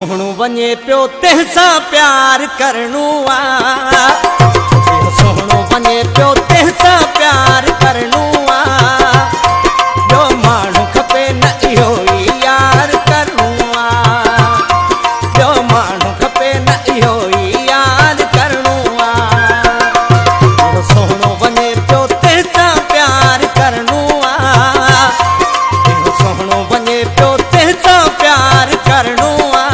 हुण वञे पियो तंहिंसां प्यार करणो आहे। सोहणो वञे पियो तंहिंसां प्यार करणो आहे। ॿियो माण्हू खपे न इहो ई यार करणो आहे। ॿियो माण्हू खपे न इहो ई यार करणो आहे। सोहणो वञे पियो तंहिंसां प्यार करणो आहे। सोहणो वञे पियो तंहिंसां प्यार करणो आहे।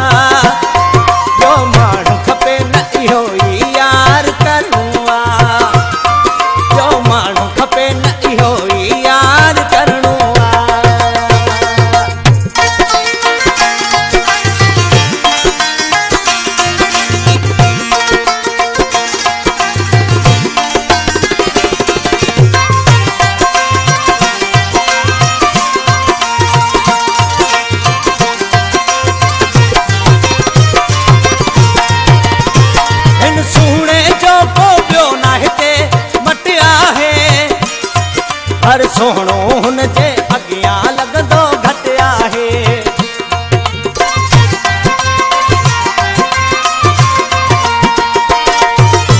हर सोहणो हुन जे अॻियां लॻंदो घटि आहे।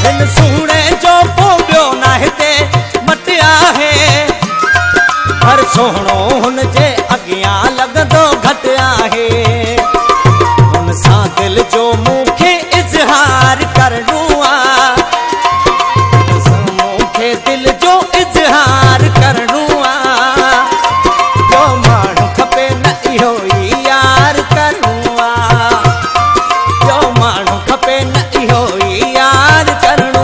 हिन सुहिणे जो को ॿियो न हिते मटि आहे। हर सोहणो हुन जे अॻियां लॻंदो घटि आहे। हुन सां दिलि जो मूंखे इज़हार करणो आहे। मूंखे दिलि जो इज़हार करणो आहे। ॿियो माण्हू खपे न इहो ई यार करणो आहे। ॿियो माण्हू खपे न इहो ई यार करणो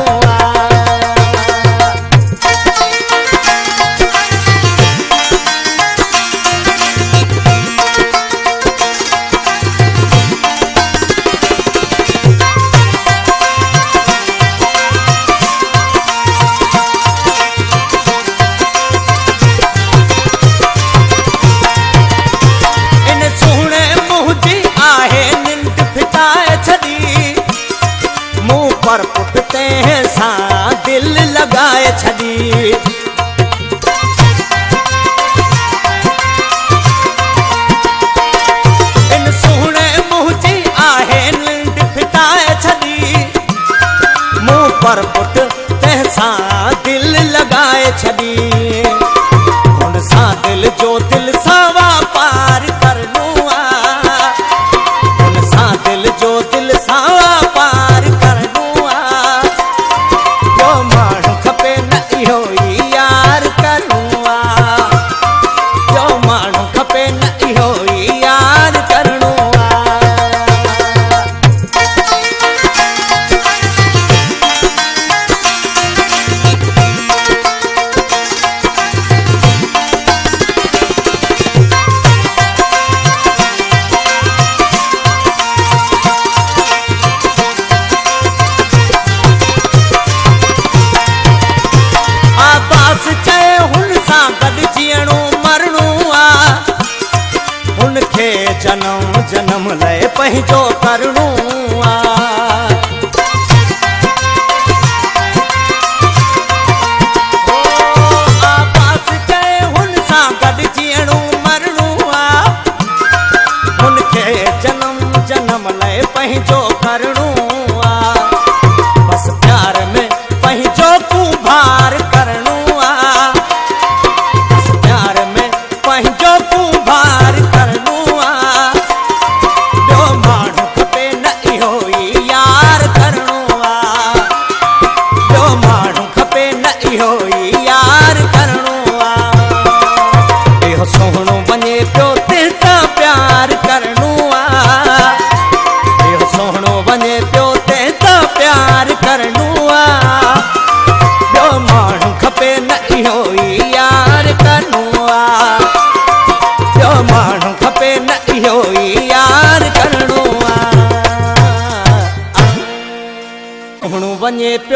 पर पुट तंहिंसां दिलि लॻाए छॾी। इन सुहिणे मुंहुं जी आहे निंड फिटाए छॾी। मूं पर पुट तंहिंसां दिलि लॻाए छॾी। हुन सां दिलि जो दिलि सां वापार करणो आहे। हुन सां दिलि जो दिलि सां वापार करणो। चए हुन सां गॾु जीअणो मरणो आहे। हुनखे जनम जनम लाइ पंहिंजो करणो आहे। आबास चए हुन सां गॾु जीअणो मरणो आहे। हुनखे जनम जनम लाइ पंहिंजो करणो आहे। बसि प्यार में पंहिंजो कुंभार करणो। पंहिंजो कुंभार करणो आहे। ॿियो माण्हू खपे न इहो ई यार करणो आहे। ॿियो माण्हू खपे न इहो ई यार करणो आहे। इहो सोहणो वञे पियो तंहिंसां प्यार करणो आहे। इहो सोहणो वञे पियो तंहिंसां प्यार करणो आहे। ॿियो माण्हू खपे न इहो ई यार करणो आहे। ॿियो माण्हू खपे न इहो ई यार करणो आहे। हुण वञे पियो